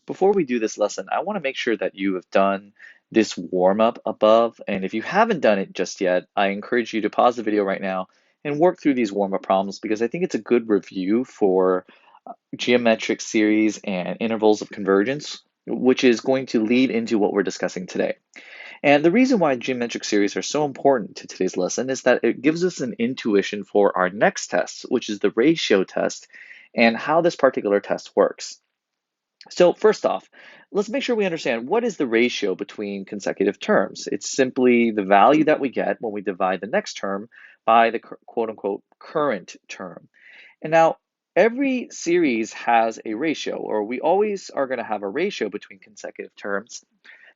before we do this lesson, I want to make sure that you have done this warm-up above. And if you haven't done it just yet, I encourage you to pause the video right now and work through these warm-up problems because I think it's a good review for geometric series and intervals of convergence, which is going to lead into what we're discussing today. And the reason why geometric series are so important to today's lesson is that it gives us an intuition for our next test, which is the ratio test, and how this particular test works. So first off, let's make sure we understand what is the ratio between consecutive terms. It's simply the value that we get when we divide the next term by the quote unquote current term. And now every series has a ratio, or we always are going to have a ratio between consecutive terms.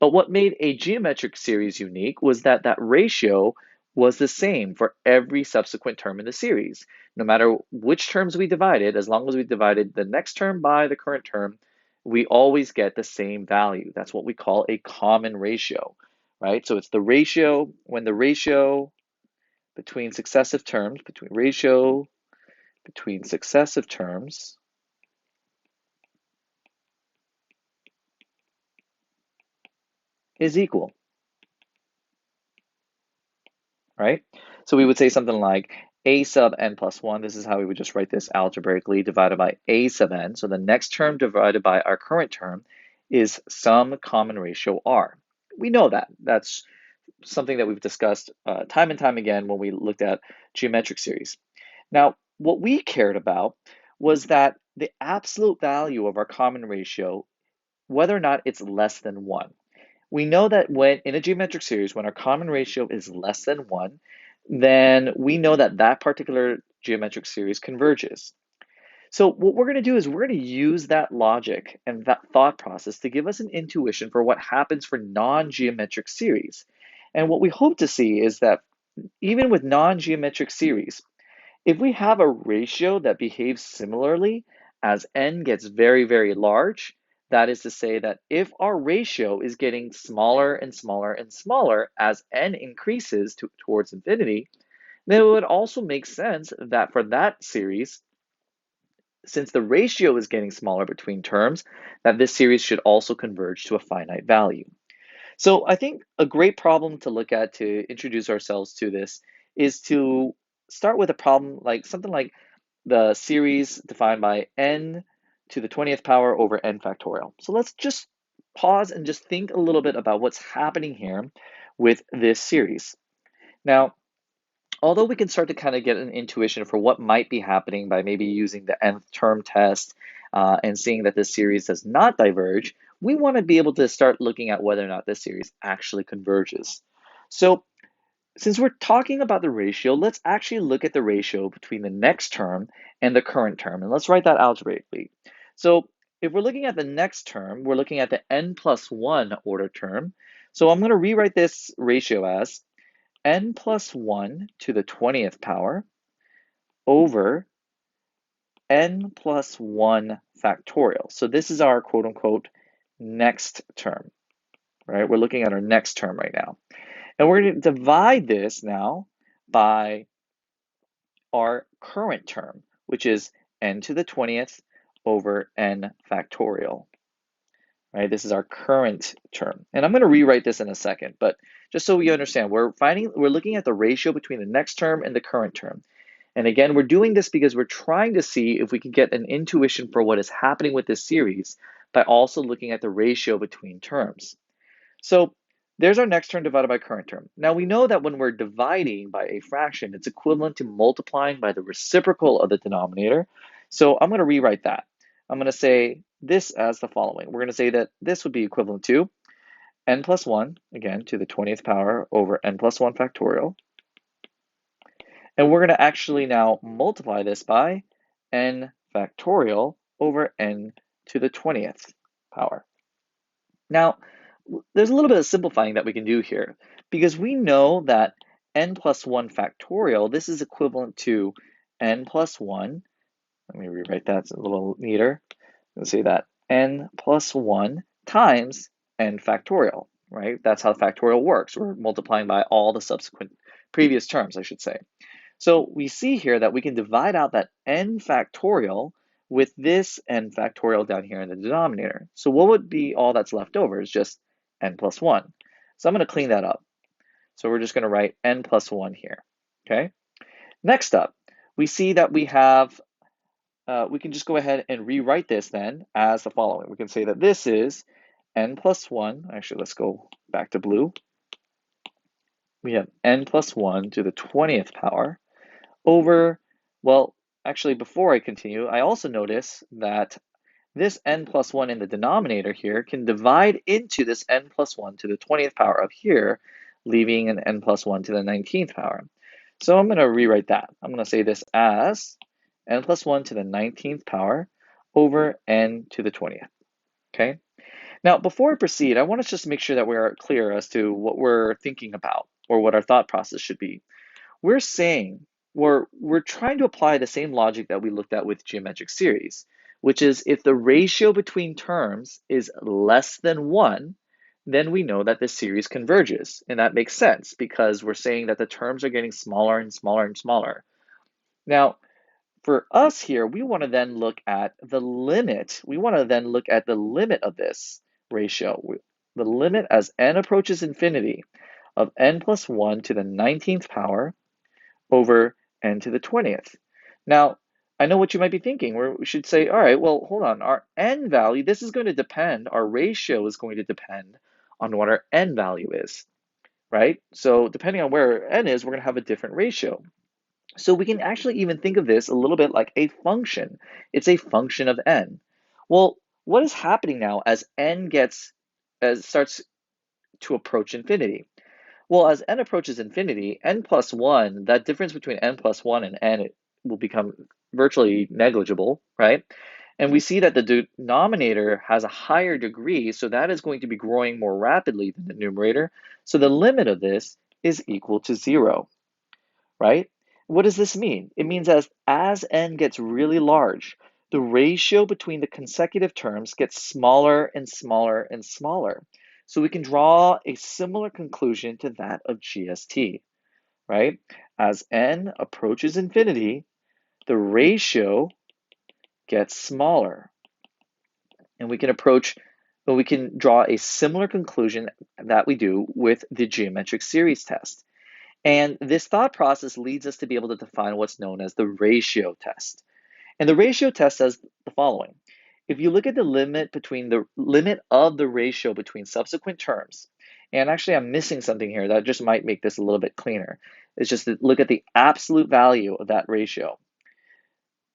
But what made a geometric series unique was that that ratio was the same for every subsequent term in the series. No matter which terms we divided, as long as we divided the next term by the current term, we always get the same value. That's what we call a common ratio, right? So it's the ratio when the ratio between successive terms, between successive terms is equal, right? So we would say something like a sub n plus 1, this is how we would just write this algebraically, divided by a sub n. So the next term divided by our current term is some common ratio r. We know that. That's something that we've discussed time and time again when we looked at geometric series. Now, what we cared about was that the absolute value of our common ratio, whether or not it's less than 1. We know that when in a geometric series, when our common ratio is less than 1, then we know that that particular geometric series converges. So what we're going to do is we're going to use that logic and that thought process to give us an intuition for what happens for non-geometric series. And what we hope to see is that even with non-geometric series, if we have a ratio that behaves similarly as n gets very, very large, that is to say that if our ratio is getting smaller and smaller and smaller as n increases towards infinity, then it would also make sense that for that series, since the ratio is getting smaller between terms, that this series should also converge to a finite value. So I think a great problem to look at to introduce ourselves to this is to start with a problem like something like the series defined by n to the 20th power over n factorial. So let's just pause and just think a little bit about what's happening here with this series. Now, although we can start to kind of get an intuition for what might be happening by maybe using the nth term test and seeing that this series does not diverge, we want to be able to start looking at whether or not this series actually converges. So since we're talking about the ratio, let's actually look at the ratio between the next term and the current term, and let's write that algebraically. So if we're looking at the next term, we're looking at the n plus 1 order term. So I'm going to rewrite this ratio as n plus 1 to the 20th power over n plus 1 factorial. So this is our quote unquote next term, right? We're looking at our next term right now. And we're going to divide this now by our current term, which is n to the 20th over n factorial, right? This is our current term. And I'm going to rewrite this in a second, but just so we understand, we're looking at the ratio between the next term and the current term. And again, we're doing this because we're trying to see if we can get an intuition for what is happening with this series by also looking at the ratio between terms. So there's our next term divided by current term. Now we know that when we're dividing by a fraction, it's equivalent to multiplying by the reciprocal of the denominator. So I'm going to rewrite that. I'm going to say this as the following. We're going to say that this would be equivalent to n plus 1, again, to the 20th power over n plus 1 factorial. And we're going to actually now multiply this by n factorial over n to the 20th power. Now, there's a little bit of simplifying that we can do here because we know that n plus 1 factorial, this is equivalent to n plus 1. Let me rewrite that a little neater. Let's say that n plus 1 times n factorial, right? That's how factorial works. We're multiplying by all the subsequent previous terms, I should say. So we see here that we can divide out that n factorial with this n factorial down here in the denominator. So what would be all that's left over is just n plus 1. So I'm going to clean that up. So we're just going to write n plus 1 here. Okay. Next up, we see that we have, we can just go ahead and rewrite this then as the following. We can say that this is n plus 1. Actually, let's go back to blue. We have n plus 1 to the 20th power over, well, actually, before I continue, I also notice that this n plus 1 in the denominator here can divide into this n plus 1 to the 20th power up here, leaving an n plus 1 to the 19th power. So I'm going to rewrite that. I'm going to say this as n plus 1 to the 19th power over n to the 20th. Okay. Now, before I proceed, I want to just make sure that we're clear as to what we're thinking about or what our thought process should be. We're saying we're trying to apply the same logic that we looked at with geometric series, which is if the ratio between terms is less than 1, then we know that the series converges. And that makes sense because we're saying that the terms are getting smaller and smaller and smaller. Now, for us here, we want to then look at the limit. We want to then look at the limit of this ratio. The limit as n approaches infinity of n plus 1 to the 19th power over n to the 20th. Now, I know what you might be thinking. We should say, all right, well, hold on. Our n value, this is going to depend, our ratio is going to depend on what our n value is, right? So depending on where n is, we're going to have a different ratio. So we can actually even think of this a little bit like a function. It's a function of n. Well, what is happening now as n starts to approach infinity? Well, as n approaches infinity, n plus 1, that difference between n plus 1 and n will become virtually negligible, right? And we see that the denominator has a higher degree, so that is going to be growing more rapidly than the numerator. So the limit of this is equal to 0, right? What does this mean? It means as n gets really large, the ratio between the consecutive terms gets smaller and smaller and smaller. So we can draw a similar conclusion to that of GST, right? As n approaches infinity, the ratio gets smaller. And we can draw a similar conclusion that we do with the geometric series test. And this thought process leads us to be able to define what's known as the ratio test. And the ratio test says the following. If you look at the limit of the ratio between subsequent terms, and actually I'm missing something here that just might make this a little bit cleaner. It's just to look at the absolute value of that ratio.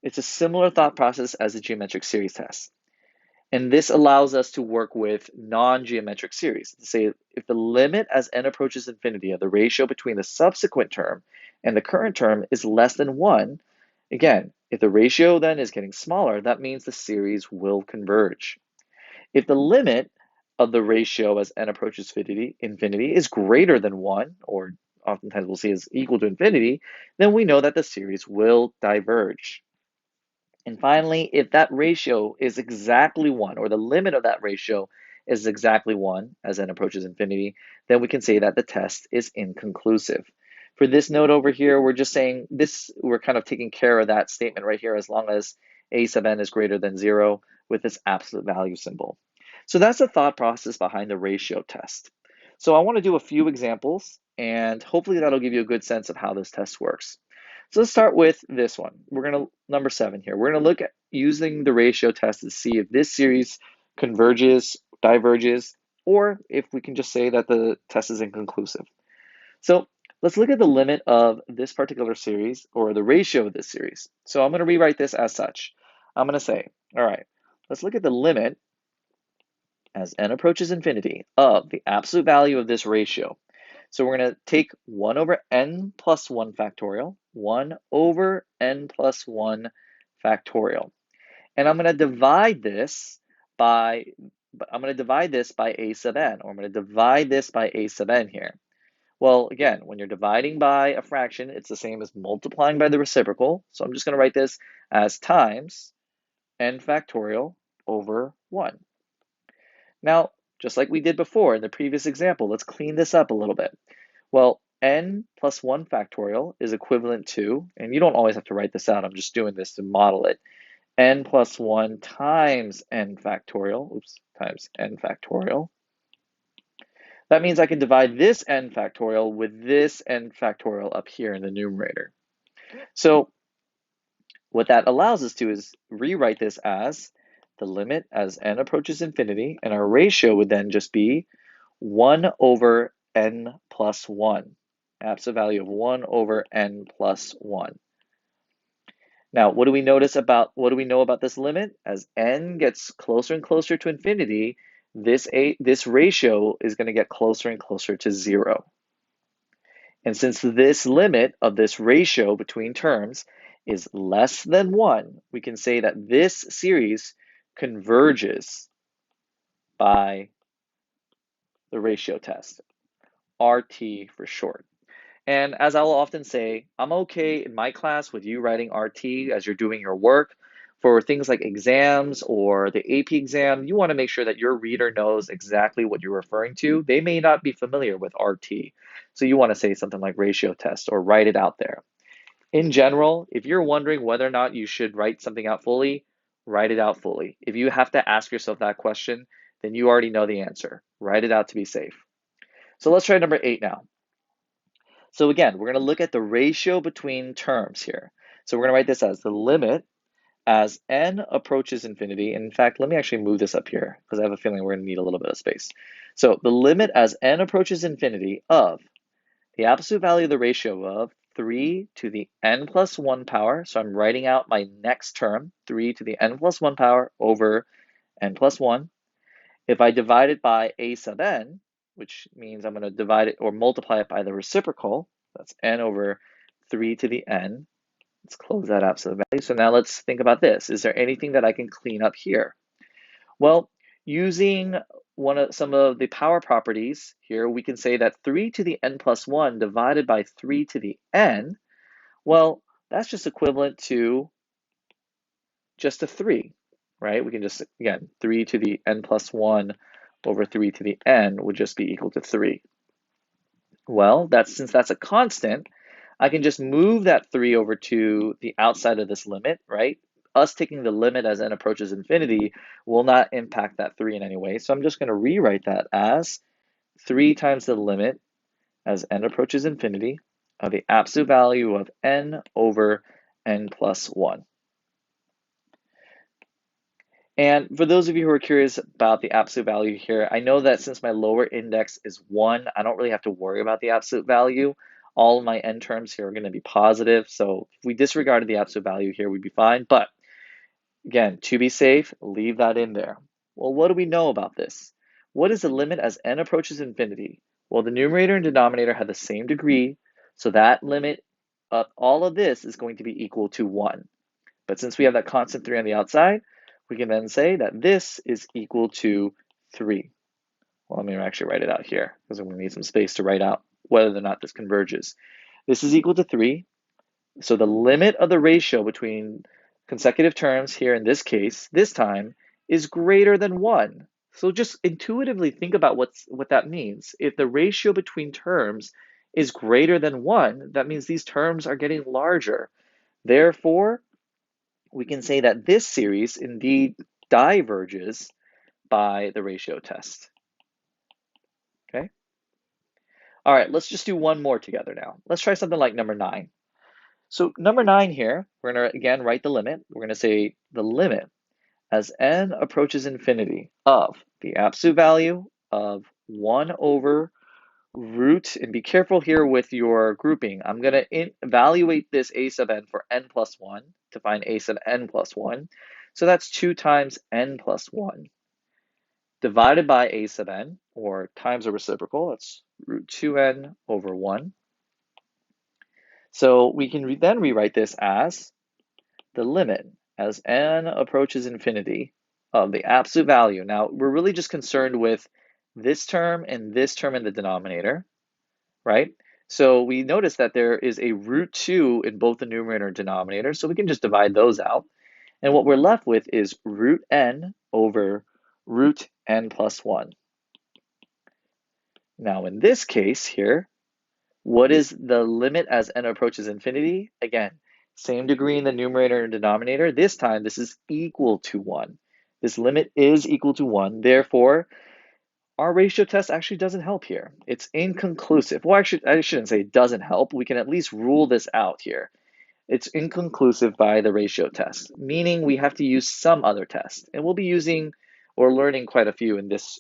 It's a similar thought process as the geometric series test. And this allows us to work with non-geometric series. To say if the limit as n approaches infinity of the ratio between the subsequent term and the current term is less than 1, again, if the ratio then is getting smaller, that means the series will converge. If the limit of the ratio as n approaches infinity is greater than 1, or oftentimes we'll see is equal to infinity, then we know that the series will diverge. And finally, if that ratio is exactly 1, or the limit of that ratio is exactly 1 as n approaches infinity, then we can say that the test is inconclusive. For this note over here, we're just saying this, we're kind of taking care of that statement right here as long as a sub n is greater than 0 with this absolute value symbol. So that's the thought process behind the ratio test. So I want to do a few examples, and hopefully that'll give you a good sense of how this test works. So let's start with this one. We're going to, number 7 here. We're going to look at using the ratio test to see if this series converges, diverges, or if we can just say that the test is inconclusive. So let's look at the limit of this particular series, or the ratio of this series. So I'm going to rewrite this as such. I'm going to say, all right, let's look at the limit as n approaches infinity of the absolute value of this ratio. So we're going to take 1 over n plus 1 factorial, 1 over n plus 1 factorial. And I'm going to divide this by a sub n, or I'm going to divide this by a sub n here. Well, again, when you're dividing by a fraction, it's the same as multiplying by the reciprocal. So I'm just going to write this as times n factorial over 1. Now, just like we did before in the previous example, let's clean this up a little bit. Well, n plus 1 factorial is equivalent to, and you don't always have to write this out, I'm just doing this to model it, n plus 1 times n factorial, times n factorial. That means I can divide this n factorial with this n factorial up here in the numerator. So what that allows us to is rewrite this as the limit as n approaches infinity, and our ratio would then just be 1 over n plus 1. Absolute value of 1 over n plus 1. Now, what do we know about this limit? As n gets closer and closer to infinity, this ratio is going to get closer and closer to 0. And since this limit of this ratio between terms is less than 1, we can say that this series converges by the ratio test, RT for short. And as I'll often say, I'm okay in my class with you writing RT as you're doing your work. For things like exams or the AP exam, you want to make sure that your reader knows exactly what you're referring to. They may not be familiar with RT. So you want to say something like ratio test or write it out there. In general, if you're wondering whether or not you should write something out fully, write it out fully. If you have to ask yourself that question, then you already know the answer. Write it out to be safe. So let's try number 8 now. So again, we're going to look at the ratio between terms here. So we're going to write this as the limit as n approaches infinity. And in fact, let me actually move this up here because I have a feeling we're going to need a little bit of space. So the limit as n approaches infinity of the absolute value of the ratio of 3 to the n plus 1 power. So I'm writing out my next term, 3 to the n plus 1 power over n plus 1. If I divide it by a sub n, which means I'm going to divide it or multiply it by the reciprocal, that's n over 3 to the n. Let's close that absolute value. So now let's think about this. Is there anything that I can clean up here? Well, using some of the power properties here, we can say that 3 to the n plus 1 divided by 3 to the n, well, that's just equivalent to just a 3, right? We can just, again, 3 to the n plus 1 over 3 to the n would just be equal to 3. Well, since that's a constant, I can just move that 3 over to the outside of this limit, right? Us taking the limit as n approaches infinity will not impact that 3 in any way. So I'm just going to rewrite that as 3 times the limit as n approaches infinity of the absolute value of n over n plus 1. And for those of you who are curious about the absolute value here, I know that since my lower index is 1, I don't really have to worry about the absolute value. All of my n terms here are going to be positive. So if we disregarded the absolute value here, we'd be fine. But again, to be safe, leave that in there. Well, what do we know about this? What is the limit as n approaches infinity? Well, the numerator and denominator have the same degree. So that limit of all of this is going to be equal to 1. But since we have that constant 3 on the outside, we can then say that this is equal to 3. Well, let me actually write it out here because I'm going to need some space to write out whether or not this converges. This is equal to 3. So the limit of the ratio between consecutive terms here in this case, this time, is greater than 1. So just intuitively think about what that means. If the ratio between terms is greater than 1, that means these terms are getting larger. Therefore, we can say that this series indeed diverges by the ratio test. Okay? All right, let's just do one more together now. Let's try something like number 9. So number 9 here, we're going to again write the limit. We're going to say the limit as n approaches infinity of the absolute value of 1 over root, and be careful here with your grouping. I'm going to evaluate this a sub n for n plus 1 to find a sub n plus 1. So that's 2 times n plus 1 divided by a sub n, or times a reciprocal. That's root 2n over 1. So we can then rewrite this as the limit as n approaches infinity of the absolute value. Now, we're really just concerned with this term in the denominator, right? So we notice that there is a root 2 in both the numerator and denominator, so we can just divide those out. And what we're left with is root n over root n plus 1. Now, in this case here, what is the limit as n approaches infinity? Again, Same degree in the numerator and denominator. This time, this is equal to 1. This limit is equal to 1. Therefore, our ratio test actually doesn't help here. It's inconclusive. Well, actually, I shouldn't say it doesn't help. We can at least rule this out here. It's inconclusive by the ratio test, meaning we have to use some other test. And we'll be using or learning quite a few in this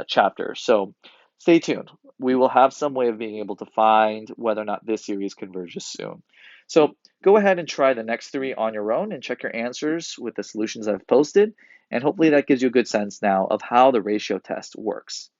chapter. So stay tuned. We will have some way of being able to find whether or not this series converges soon. So go ahead and try the next three on your own and check your answers with the solutions I've posted. And hopefully that gives you a good sense now of how the ratio test works.